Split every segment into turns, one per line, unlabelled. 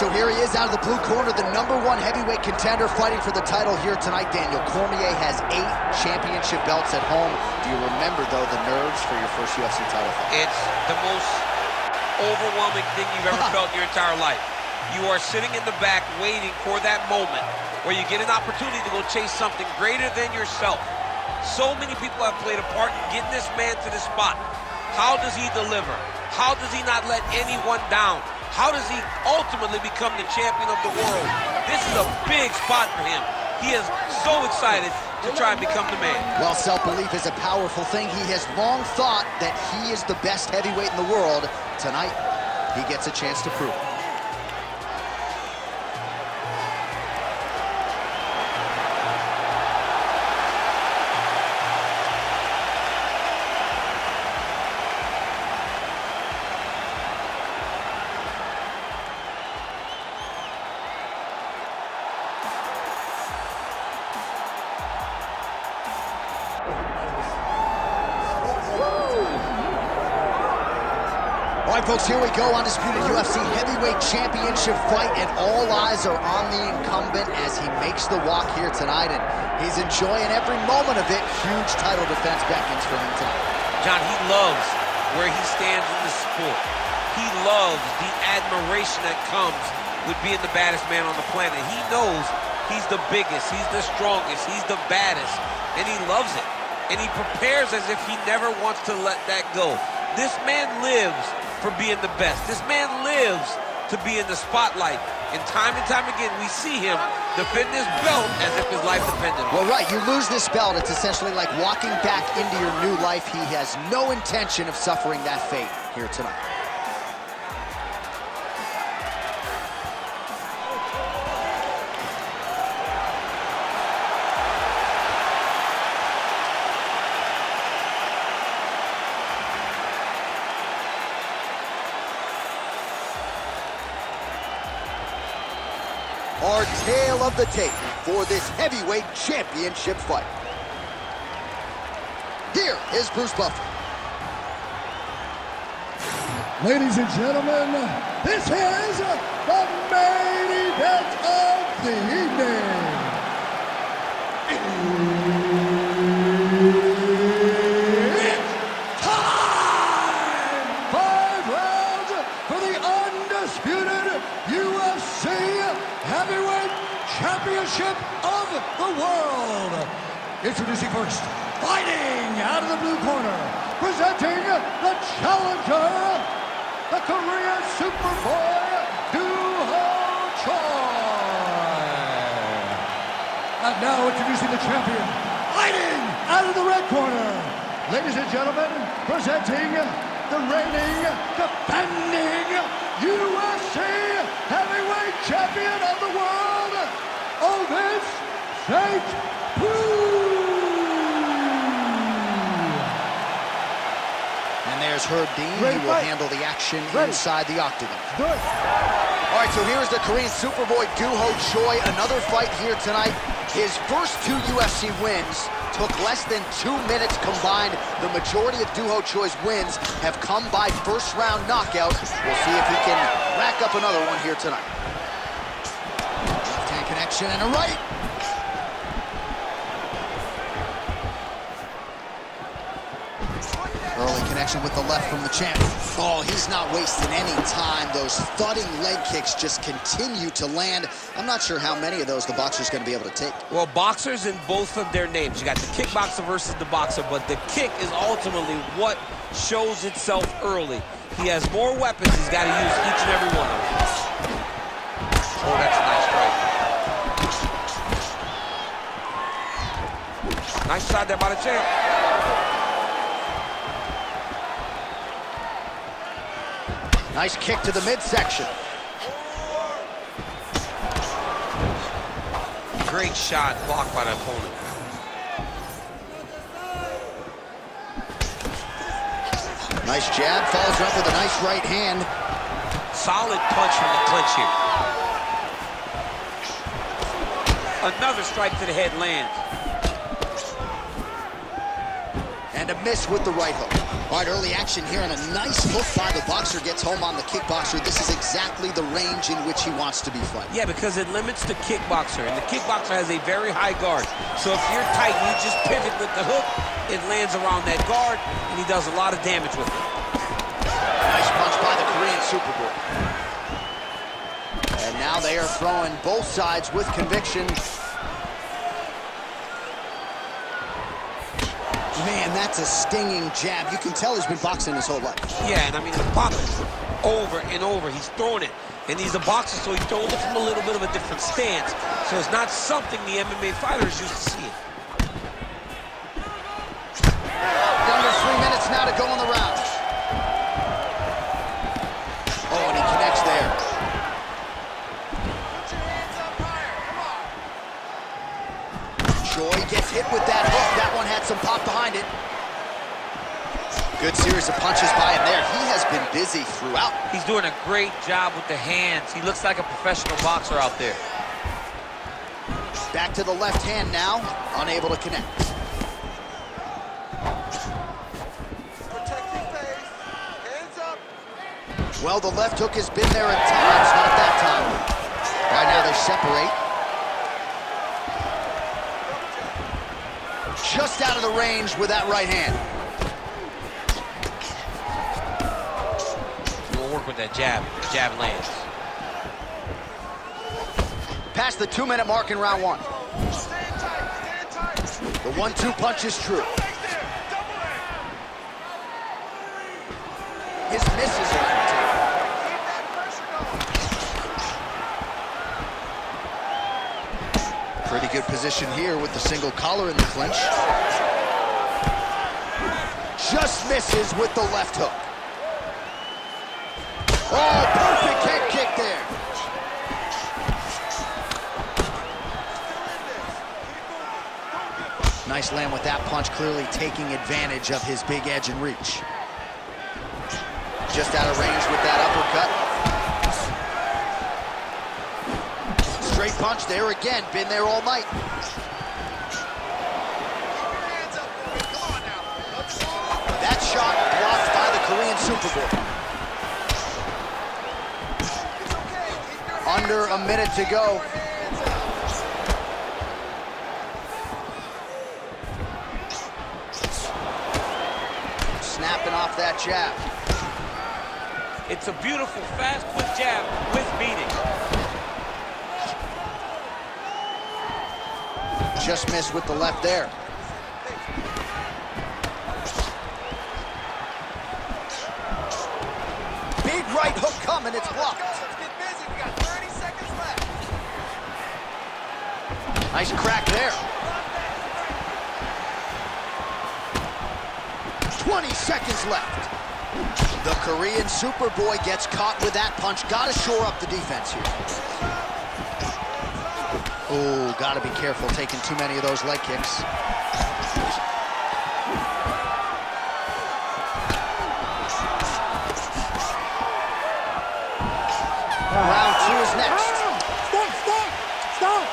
so here he is out of the blue corner, the #1 heavyweight contender fighting for the title here tonight. Daniel Cormier has 8 championship belts at home. Do you remember, though, the nerves for your first UFC title fight?
It's the most overwhelming thing you've ever felt in your entire life. You are sitting in the back waiting for that moment where you get an opportunity to go chase something greater than yourself. So many people have played a part in getting this man to this spot. How does he deliver? How does he not let anyone down? How does he ultimately become the champion of the world? This is a big spot for him. He is so excited to try and become the man.
Well, self-belief is a powerful thing. He has long thought that he is the best heavyweight in the world. Tonight, he gets a chance to prove it. All right, folks, here we go. Undisputed UFC heavyweight championship fight, and all eyes are on the incumbent as he makes the walk here tonight, and he's enjoying every moment of it. Huge title defense beckons for him tonight.
John, he loves where he stands in the sport. He loves the admiration that comes with being the baddest man on the planet. He knows he's the biggest, he's the strongest, he's the baddest, and he loves it. And he prepares as if he never wants to let that go. This man lives for being the best. This man lives to be in the spotlight. And time again, we see him defend this belt as if his life depended on it.
Well, right, you lose this belt, it's essentially like walking back into your new life. He has no intention of suffering that fate here tonight. Our tale of the tape for this heavyweight championship fight. Here is Bruce Buffer.
Ladies and gentlemen, this is the main event of the evening. It's time! 5 rounds for the undisputed UFC Heavyweight Championship of the world. Introducing first, fighting out of the blue corner, presenting the challenger, the Korean Superboy, Duho Choi. And now introducing the champion, fighting out of the red corner. Ladies and gentlemen, presenting the reigning, defending UFC Heavyweight Champion of the world, OSP.
And there's Herb Dean. He will handle the action inside the octagon. All right, so here's the Korean Superboy, Duho Choi. Another fight here tonight. His first 2 UFC wins took less than 2 minutes combined. The majority of Duho Choi's wins have come by first-round knockout. We'll see if he can rack up another one here tonight. Left-hand connection and a right. Early connection with the left from the champ. Oh, he's not wasting any time. Those thudding leg kicks just continue to land. I'm not sure how many of those the boxer's going to be able to take.
Well, boxers in both of their names. You got the kickboxer versus the boxer, but the kick is ultimately what shows itself early. He has more weapons. He's got to use each and every one of them. Oh, that's a nice strike. Nice shot there by the champ.
Nice kick to the midsection.
Great shot blocked by the opponent.
Nice jab, follows up with a nice right hand.
Solid punch from the clinch here. Another strike to the head lands.
And to miss with the right hook. All right, early action here, and a nice hook by the boxer gets home on the kickboxer. This is exactly the range in which he wants to be fighting.
Yeah, because it limits the kickboxer, and the kickboxer has a very high guard. So if you're tight and you just pivot with the hook, it lands around that guard, and he does a lot of damage with it.
Nice punch by the Korean Superboy. And now they are throwing both sides with conviction. Man, that's a stinging jab. You can tell he's been boxing his whole life.
Yeah, and I mean, the boxing over and over. He's throwing it, and he's a boxer, so he's throwing it from a little bit of a different stance. So it's not something the MMA fighters used to see.
Under 3 minutes now to go in the round. Oh, and he connects there. Joy gets hit with that hook. That one had some pop behind it. Good series of punches by him there. He has been busy throughout.
He's doing a great job with the hands. He looks like a professional boxer out there.
Back to the left hand now, unable to connect.
Protect your face. Hands up.
Well, the left hook has been there at times, not that time. Right now they separate. Just out of the range with that right hand.
We'll work with that jab. The jab lands.
Past the 2-minute mark in round one.
Stand tight. Stand tight.
The 1-2 punch is true. His misses are empty.
Keep that pressure going.
Pretty good position here with the single collar in the clinch. Just misses with the left hook. Oh, perfect head kick there. Nice land with that punch, clearly taking advantage of his big edge and reach. Just out of range with that uppercut. Straight punch there again, been there all night. That shot blocked by the Korean Superboy. Under a minute to go. Snapping off that jab.
It's a beautiful, fast, quick jab with meaning.
Just missed with the left there. Big right hook coming, it's blocked.
Let's get busy. We got 30 seconds left.
Nice crack there. 20 seconds left. The Korean Superboy gets caught with that punch. Gotta shore up the defense here. Oh, gotta be careful taking too many of those leg kicks. Round two is next.
Stop!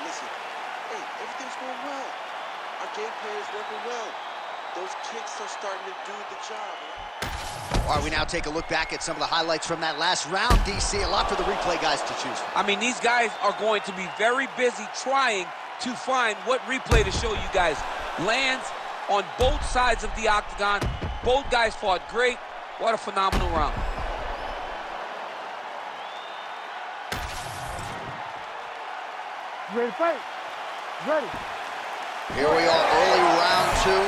Listen. Hey, everything's going well. Our game plan is working well. Those kicks are starting to do the job.
All right, we now take a look back at some of the highlights from that last round, DC. A lot for the replay guys to choose from.
I mean, these guys are going to be very busy trying to find what replay to show you guys. Lands on both sides of the octagon. Both guys fought great. What a phenomenal round.
Ready to fight? Ready.
Here we are, early round two.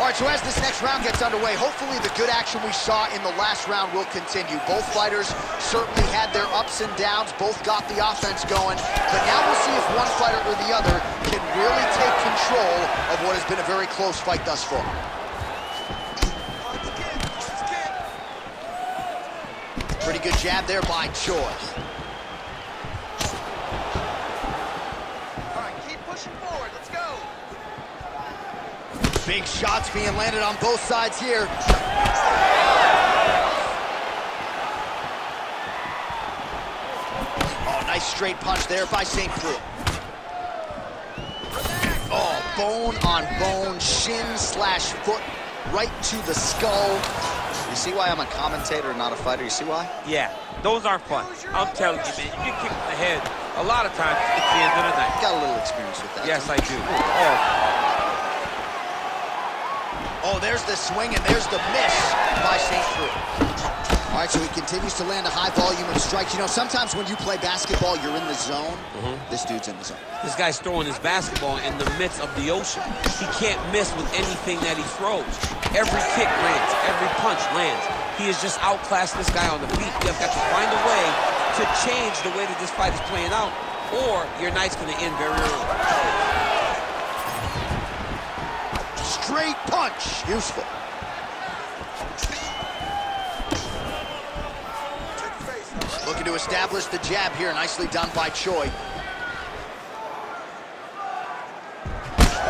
All right, so as this next round gets underway, hopefully the good action we saw in the last round will continue. Both fighters certainly had their ups and downs, both got the offense going, but now we'll see if one fighter or the other can really take control of what has been a very close fight thus far. Pretty good jab there by Choi.
All right, keep pushing forward. Let's go.
Big shots being landed on both sides here. Oh, nice straight punch there by St. Preux. Oh, bone on bone, shin slash foot, right to the skull. You see why I'm a commentator and not a fighter? You see why?
Yeah, those aren't fun. I'm telling you, man, you get kicked in the head, a lot of times it's the end of the night.
Got a little experience with that.
Yes, I do.
Oh, there's the swing and there's the miss by St. Preux. All right, so he continues to land a high volume of strikes. You know, sometimes when you play basketball, you're in the zone. This dude's in the zone.
This guy's throwing his basketball in the midst of the ocean. He can't miss with anything that he throws. Every kick lands, every punch lands. He has just outclassed this guy on the feet. You've got to find a way to change the way that this fight is playing out, or your night's going to end very early.
Straight punch, useful. Looking to establish the jab here, nicely done by Choi.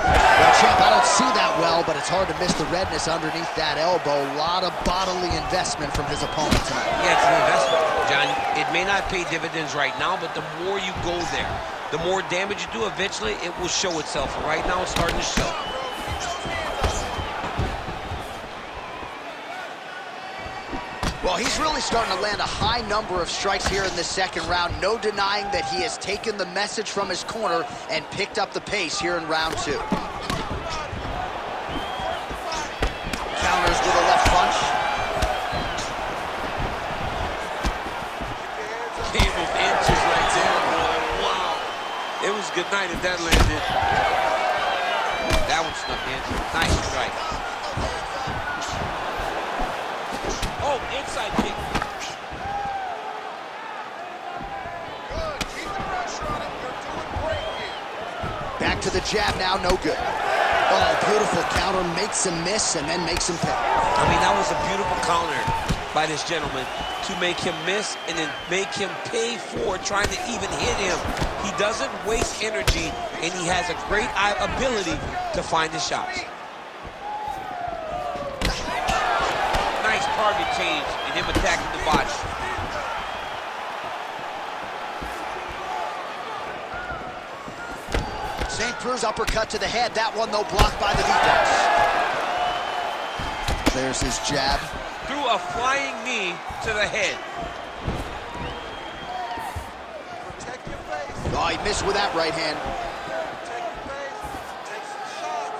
Well, champ, I don't see that well, but it's hard to miss the redness underneath that elbow. A lot of bodily investment from his opponent tonight.
Yeah, it's an investment, John. It may not pay dividends right now, but the more you go there, the more damage you do, eventually it will show itself. And right now it's starting to show.
Well, he's really starting to land a high number of strikes here in this second round. No denying that he has taken the message from his corner and picked up the pace here in round 2. Counters with a left punch.
Came with inches right there, boy. Wow. It was good night if that landed. That one snuck in. Nice strike. Oh, inside kick.
Good. Keep the pressure on him. You're doing great here.
Back to the jab now, no good. Oh, beautiful counter, makes him miss and then makes him pay.
I mean, that was a beautiful counter by this gentleman to make him miss and then make him pay for trying to even hit him. He doesn't waste energy, and he has a great ability to find his shots. Nice target change and him attacking the body.
St. Preux's uppercut to the head. That one, though, blocked by the defense. There's his jab.
Threw a flying knee to the head.
Protect your face.
Oh, he missed with that right hand.
Protect your face. Take some shots.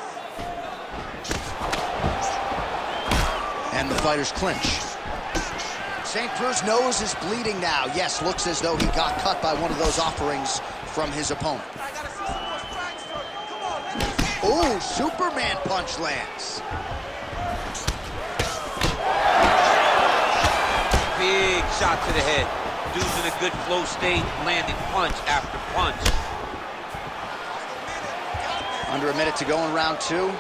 And the fighters clinch. St. Preux's nose is bleeding now. Yes, looks as though he got cut by one of those offerings from his opponent.
I gotta see some more strikes from you. Come on, let me see.
Oh, Superman punch lands.
Big shot to the head. Dude's in a good flow state, landing punch after punch.
Under a minute to go in round 2.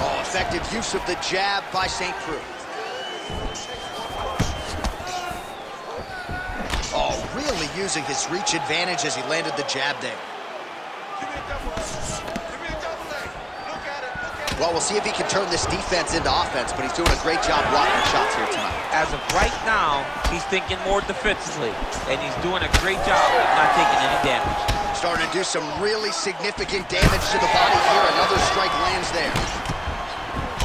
Oh, effective use of the jab by St. Preux. Oh, really using his reach advantage as he landed the jab there.
Give me a double leg. Give me a double leg. Look at it. Look at it.
Well, we'll see if he can turn this defense into offense, but he's doing a great job blocking shots here tonight.
As of right now, he's thinking more defensively, and he's doing a great job of not taking any damage.
Starting to do some really significant damage to the body here. Another strike lands there.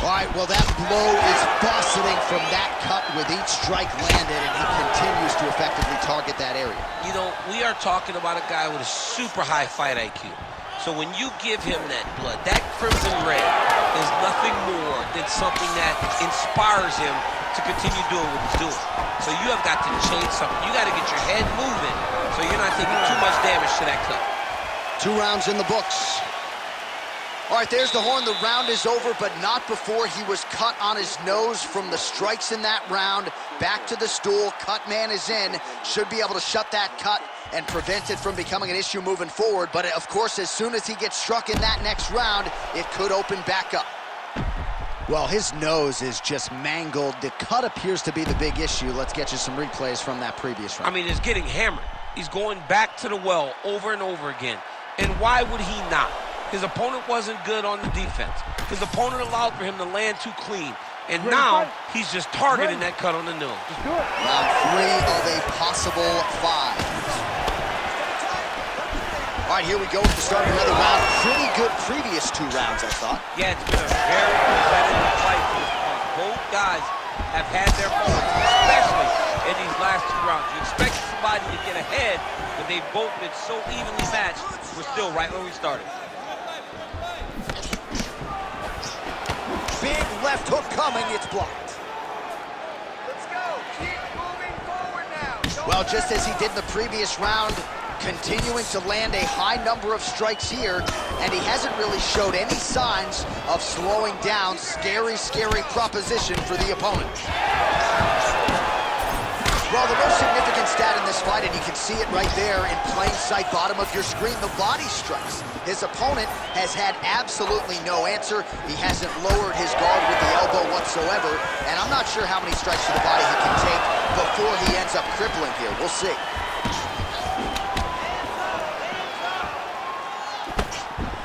All right, well, that blow is bursting from that cut with each strike landed, and he continues to effectively target that area.
You know, we are talking about a guy with a super high fight IQ. So when you give him that blood, that crimson red is nothing more than something that inspires him to continue doing what he's doing. So you have got to change something. You got to get your head moving so you're not taking too much damage to that cut.
2 rounds in the books. All right, there's the horn. The round is over, but not before he was cut on his nose from the strikes in that round. Back to the stool. Cut man is in. Should be able to shut that cut and prevent it from becoming an issue moving forward. But, of course, as soon as he gets struck in that next round, it could open back up. Well, his nose is just mangled. The cut appears to be the big issue. Let's get you some replays from that previous round.
I mean, it's getting hammered. He's going back to the well over and over again. And why would he not? His opponent wasn't good on the defense. His opponent allowed for him to land too clean. And now he's just targeting that cut on the nose.
Round 3 of a possible 5. All right, here we go with the start of another round. Pretty good previous 2 rounds, I thought.
Yeah, it's been a very competitive fight to this point. Both guys have had their moments, especially in these last 2 rounds. You expect somebody to get ahead, but they've both been so evenly matched. We're still right where we started.
Big left hook coming, it's blocked.
Let's go. Keep moving forward now.
Well, just as he did in the previous round, continuing to land a high number of strikes here, and he hasn't really showed any signs of slowing down. Scary, scary proposition for the opponent. Well, the most significant stat in this fight, and you can see it right there in plain sight, bottom of your screen, the body strikes. His opponent has had absolutely no answer. He hasn't lowered his guard with the elbow whatsoever, and I'm not sure how many strikes to the body he can take before he ends up crippling here. We'll see.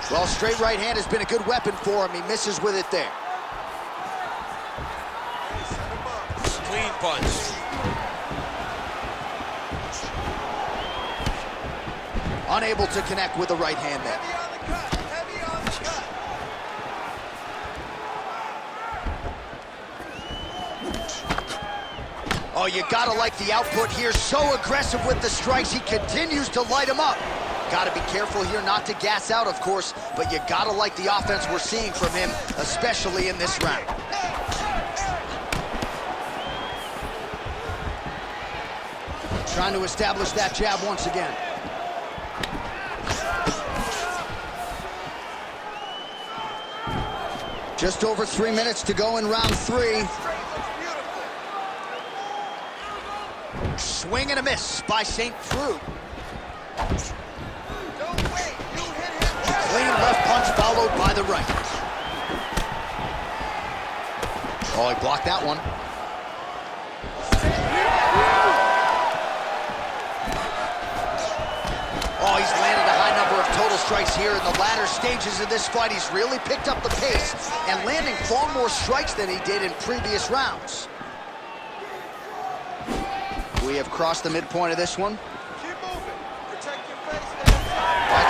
Well, straight right hand has been a good weapon for him. He misses with it there.
Clean punch.
Unable to connect with the right hand there.
Heavy on the cut.
Oh, you gotta like the output here. So aggressive with the strikes. He continues to light him up. Gotta be careful here not to gas out, of course, but you gotta like the offense we're seeing from him, especially in this round. Trying to establish that jab once again. Just over 3 minutes to go in round 3. Swing and a miss by St. Preux. Clean left punch followed by the right. Oh, he blocked that one. Oh, he's landed a high number of total strikes here in the latter stages of this fight. He's really picked up the pace and landing far more strikes than he did in previous rounds. We have crossed the midpoint of this one.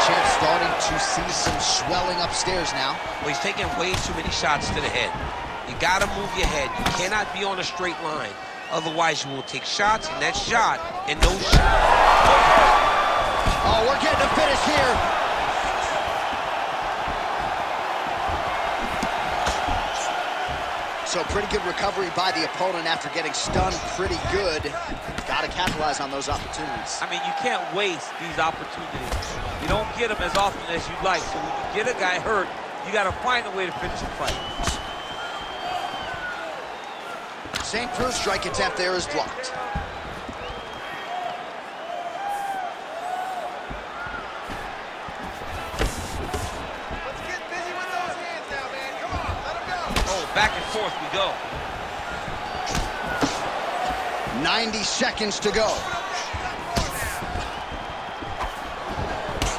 Champ starting to see some swelling upstairs now.
Well, he's taking way too many shots to the head. You gotta move your head. You cannot be on a straight line. Otherwise, you will take shots, and that shot, and no shot.
Oh, we're getting a finish here. So pretty good recovery by the opponent after getting stunned pretty good. Got to capitalize on those opportunities.
I mean, you can't waste these opportunities. You don't get them as often as you'd like. So when you get a guy hurt, you got to find a way to finish the fight.
St. Preux's strike attempt there is blocked.
Let's get busy with those hands now, man. Come on, let him go.
Oh, back and forth we go.
90 seconds to go.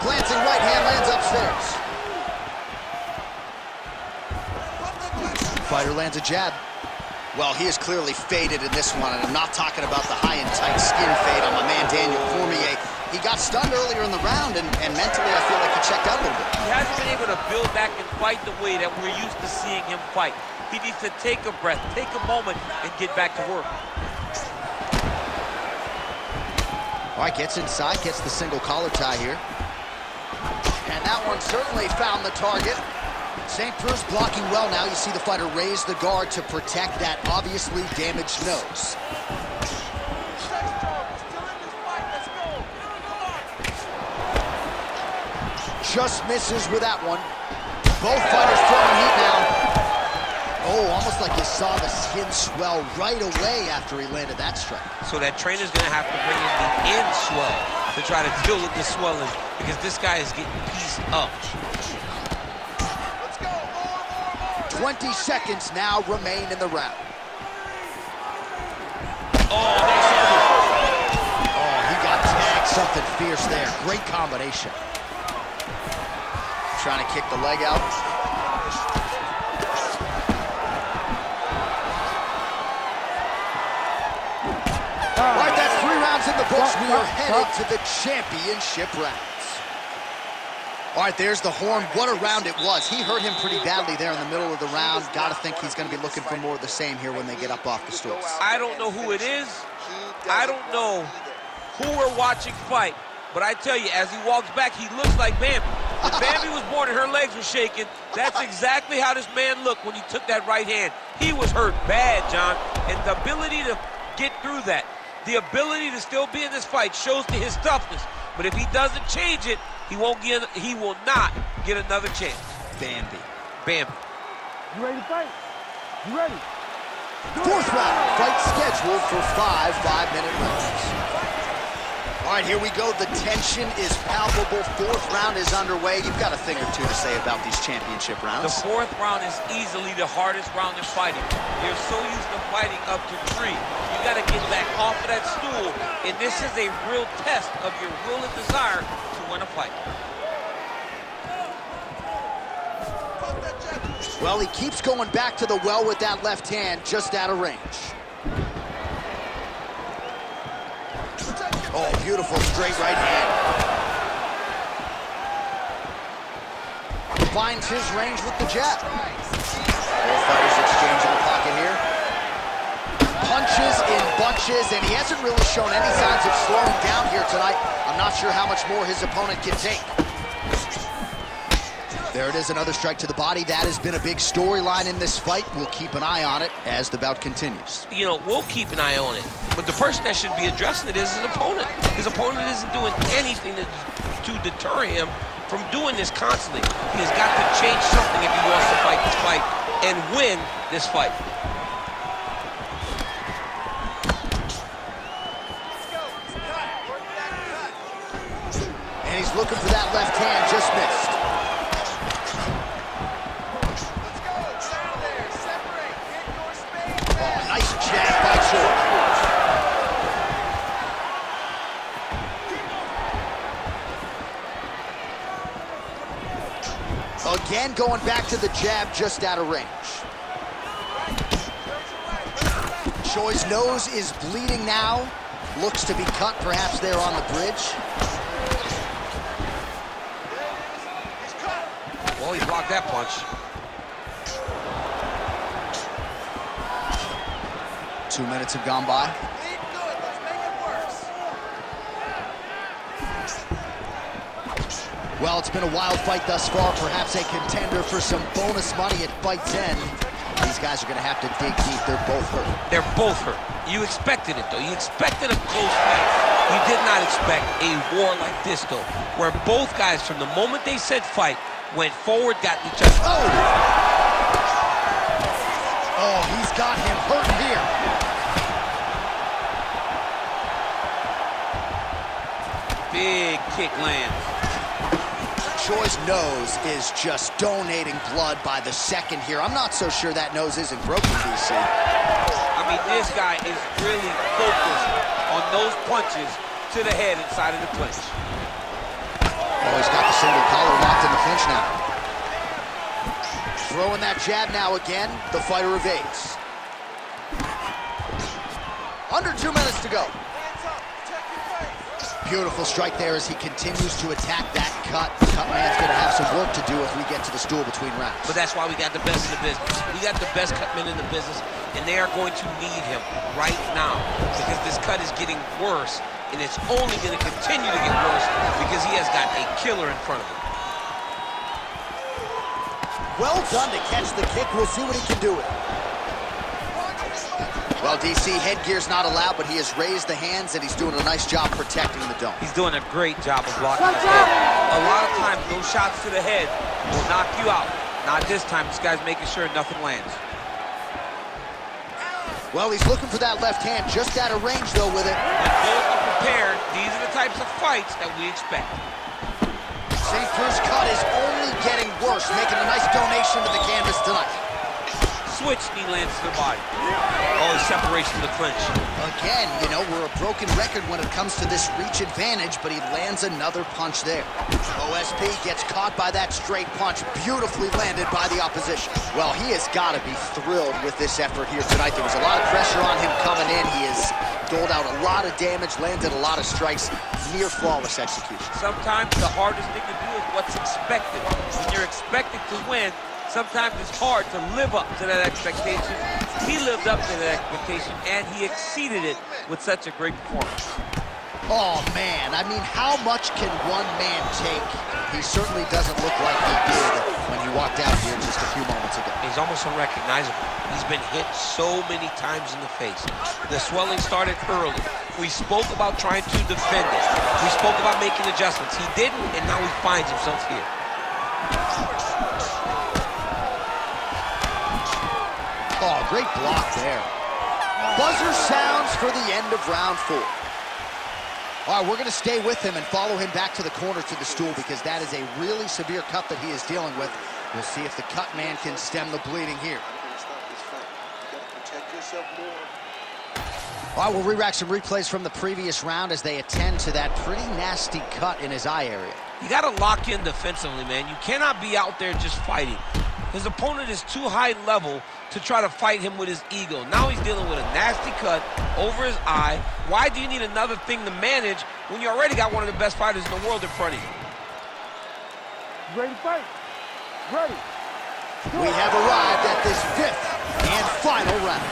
Glancing right hand lands upstairs. Fighter lands a jab. Well, he is clearly faded in this one, and I'm not talking about the high and tight skin fade on my man Daniel Cormier. He got stunned earlier in the round, and mentally I feel like he checked out a little bit.
He hasn't been able to build back and fight the way that we're used to seeing him fight. He needs to take a breath, take a moment, and get back to work.
All right, gets inside, gets the single collar tie here. And that one certainly found the target. St. Preux's blocking well now. You see the fighter raise the guard to protect that obviously damaged nose. Just misses with that one. Both fighters throwing heat now. Oh, almost like you saw the skin swell right away after he landed that strike.
So that trainer's going to have to bring in the end swell to try to deal with the swelling, because this guy is getting pieced up.
20 seconds now remain in the round.
Oh, nice elbow.
Oh, he got tagged something fierce there. Great combination. Trying to kick the leg out. books, we are headed to the championship rounds. All right, there's the horn. What a round it was. He hurt him pretty badly there in the middle of the round. Got to think he's going to be looking for more of the same here when they get up off the stools.
I don't know who it is. I don't know who we're watching fight. But I tell you, as he walks back, he looks like Bambi. When Bambi was born and her legs were shaking, that's exactly how this man looked when he took that right hand. He was hurt bad, John. And the ability to get through that, the ability to still be in this fight shows to his toughness. But if he doesn't change it, he will not get another chance.
Bambi.
You ready to fight? You ready?
Fourth round. Fight scheduled for 5 5-minute rounds. All right, here we go. The tension is palpable. Fourth round is underway. You've got a thing or two to say about these championship rounds.
The fourth round is easily the hardest round in fighting. You're so used to fighting up to 3. You got to get back off of that stool, and this is a real test of your will and desire to win a fight.
Well, he keeps going back to the well with that left hand, just out of range. Oh, beautiful straight right hand. Finds his range with the jab. Both fighters exchanging the pocket here. Punches in bunches, and he hasn't really shown any signs of slowing down here tonight. I'm not sure how much more his opponent can take. There it is, another strike to the body. That has been a big storyline in this fight. We'll keep an eye on it as the bout continues.
You know, we'll keep an eye on it. But the person that should be addressing it is his opponent. His opponent isn't doing anything to deter him from doing this constantly. He has got to change something if he wants to fight this fight and win this fight.
And he's looking for that left hand, just missed. Nice jab by Choi. Again, going back to the jab, just out of range. Choi's nose is bleeding now. Looks to be cut, perhaps there on the bridge.
Well, he blocked that punch.
2 minutes have gone by. Well, it's been a wild fight thus far. Perhaps a contender for some bonus money at fight's end. These guys are going to have to dig deep. They're both hurt.
They're both hurt. You expected it, though. You expected a close fight. You did not expect a war like this, though, where both guys, from the moment they said fight, went forward, got each other.
Oh! Oh, he's got him hurting here.
Big kick lands.
Choi's nose is just donating blood by the second here. I'm not so sure that nose isn't broken, DC.
I mean, this guy is really focused on those punches to the head inside of the clinch.
Oh, he's got the single collar locked in the clinch now. Throwing that jab now again. The fighter evades. Under 2 minutes to go. Beautiful strike there as he continues to attack that cut. Cut man's going to have some work to do if we get to the stool between rounds.
But that's why we got the best in the business. We got the best cut men in the business, and they are going to need him right now because this cut is getting worse, and it's only going to continue to get worse because he has got a killer in front of him.
Well done to catch the kick. We'll see what he can do with it. Well, DC, headgear's not allowed, but he has raised the hands, and he's doing a nice job protecting the dome.
He's doing a great job of blocking his head. A lot of times, those shots to the head will knock you out. Not this time. This guy's making sure nothing lands.
Well, he's looking for that left hand, just out of range, though, with it.
When both are prepared, these are the types of fights that we expect.
St. Crew's cut is only getting worse, making a nice donation to the canvas tonight.
Switch knee lands to the body. Oh, separation to the clinch.
Again, you know, we're a broken record when it comes to this reach advantage, but he lands another punch there. OSP gets caught by that straight punch, beautifully landed by the opposition. Well, he has got to be thrilled with this effort here tonight. There was a lot of pressure on him coming in. He is doled out a lot of damage, landed a lot of strikes, near flawless execution.
Sometimes the hardest thing to do is what's expected. When you're expected to win, sometimes it's hard to live up to that expectation. He lived up to that expectation, and he exceeded it with such a great performance.
Oh, man, I mean, how much can one man take? He certainly doesn't look like he did when he walked out here just a few moments ago.
He's almost unrecognizable. He's been hit so many times in the face. The swelling started early. We spoke about trying to defend it. We spoke about making adjustments. He didn't, and now he finds himself here.
Oh, great block there. Buzzer sounds for the end of round 4. All right, we're going to stay with him and follow him back to the corner to the stool because that is a really severe cut that he is dealing with. We'll see if the cut man can stem the bleeding here.
Protect yourself more.
All right, we'll re-rack some replays from the previous round as they attend to that pretty nasty cut in his eye area.
You got to lock in defensively, man. You cannot be out there just fighting. His opponent is too high level to try to fight him with his ego. Now he's dealing with a nasty cut over his eye. Why do you need another thing to manage when you already got one of the best fighters in the world in front of you?
Ready to fight? Ready.
We have arrived at this 5th and final round.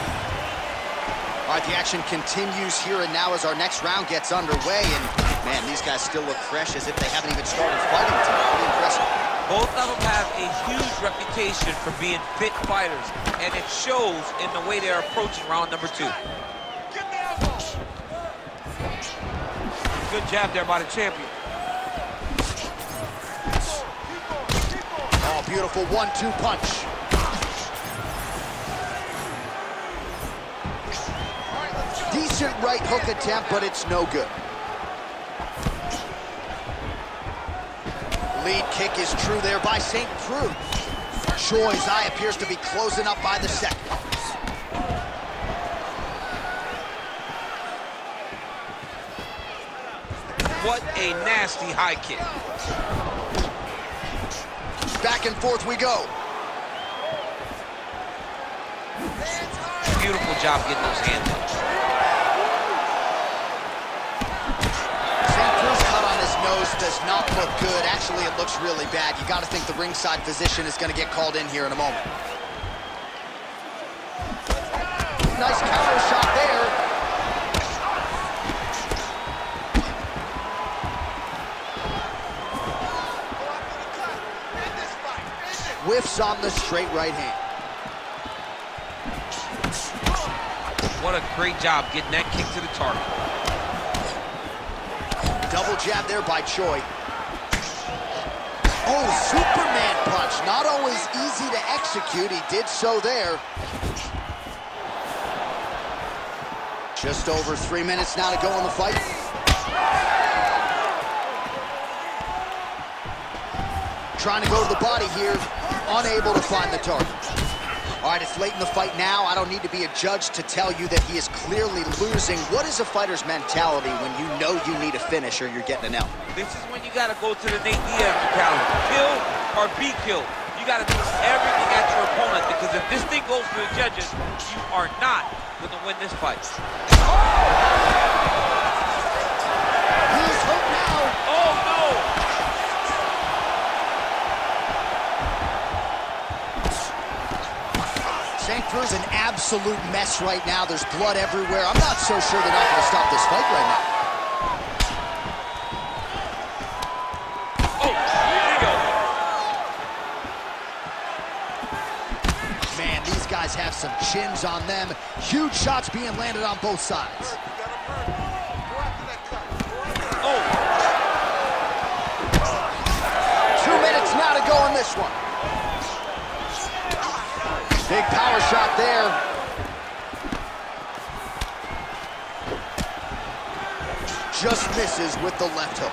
All right, the action continues here and now as our next round gets underway. And, man, these guys still look fresh as if they haven't even started fighting tonight. Pretty impressive.
Both of them have a huge reputation for being fit fighters, and it shows in the way they're approaching round number 2. Good jab there by the champion.
Oh, beautiful 1-2 punch. Decent right hook attempt, but it's no good. Lead kick is true there by St. Preux. Choi's eye appears to be closing up by the second.
What a nasty high kick.
Back and forth we go.
Beautiful job getting those hands up.
Does not look good. Actually, it looks really bad. You got to think the ringside physician is going to get called in here in a moment. Nice counter shot there. Whiffs on the straight right hand.
What a great job getting that kick to the target.
Double jab there by Choi. Oh, Superman punch. Not always easy to execute. He did so there. Just over 3 minutes now to go in the fight. Trying to go to the body here. Unable to find the target. All right, it's late in the fight now. I don't need to be a judge to tell you that he is clearly losing. What is a fighter's mentality when you know you need a finish or you're getting an L?
This is when you got to go to the Nate Diaz mentality. Kill or be killed. You got to do everything at your opponent because if this thing goes to the judges, you are not going to win this fight.
He's hurt now.
Oh, no.
St. Preux's an absolute mess right now. There's blood everywhere. I'm not so sure they're not going to stop this fight right now.
Oh, here we go.
Man, these guys have some chins on them. Huge shots being landed on both sides.
Oh.
2 minutes now to go in this one. Big power shot there. Just misses with the left hook.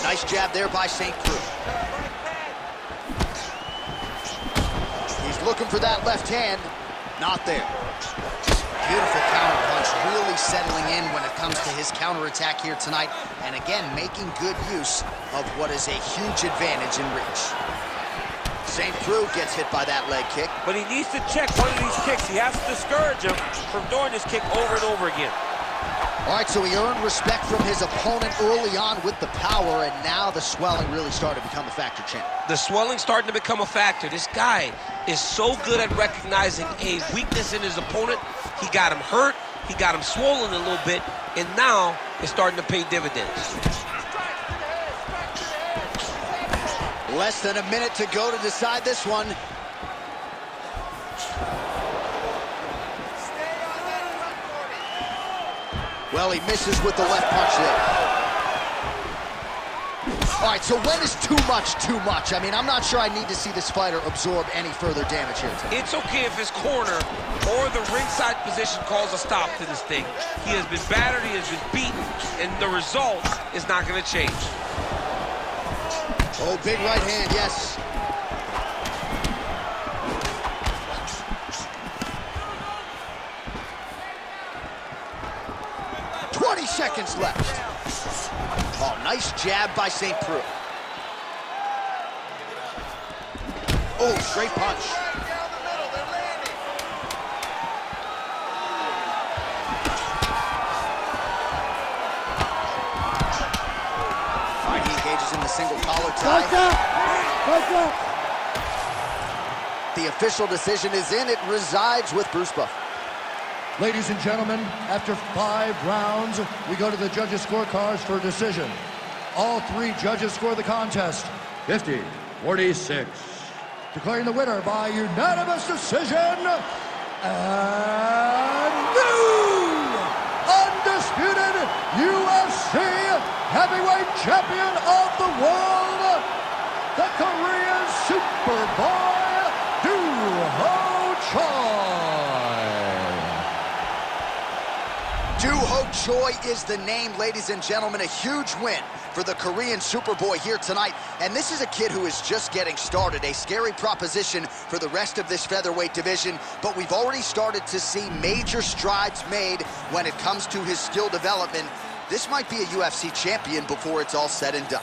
Nice jab there by St. Preux. He's looking for that left hand. Not there. Beautiful counter punch, really settling in when it comes to his counterattack here tonight. And again, making good use of what is a huge advantage in reach. St. Preux gets hit by that leg kick.
But he needs to check one of these kicks. He has to discourage him from doing this kick over and over again.
All right, so he earned respect from his opponent early on with the power, and now the swelling really started to become a factor, champ.
The swelling starting to become a factor. This guy is so good at recognizing a weakness in his opponent. He got him hurt, he got him swollen a little bit, and now it's starting to pay dividends.
Less than a minute to go to decide this one. Well, he misses with the left punch there. All right, so when is too much too much? I mean, I'm not sure I need to see this fighter absorb any further damage here tonight.
It's okay if his corner or the ringside position calls a stop to this thing. He has been battered, he has been beaten, and the result is not going to change.
Oh, big right hand, yes. Seconds left. Oh, nice jab by St. Preux. Oh, straight punch. All right, he engages in the single collar tie. The official decision is in. It resides with Bruce Buffer.
Ladies and gentlemen, after 5 rounds, we go to the judges' scorecards for a decision. All 3 judges score the contest 50-46. Declaring the winner by unanimous decision, and new undisputed UFC heavyweight champion of the world, the Korean Superboy, Duho Choi.
Duho Choi is the name, ladies and gentlemen. A huge win for the Korean Superboy here tonight. And this is a kid who is just getting started. A scary proposition for the rest of this featherweight division. But we've already started to see major strides made when it comes to his skill development. This might be a UFC champion before it's all said and done.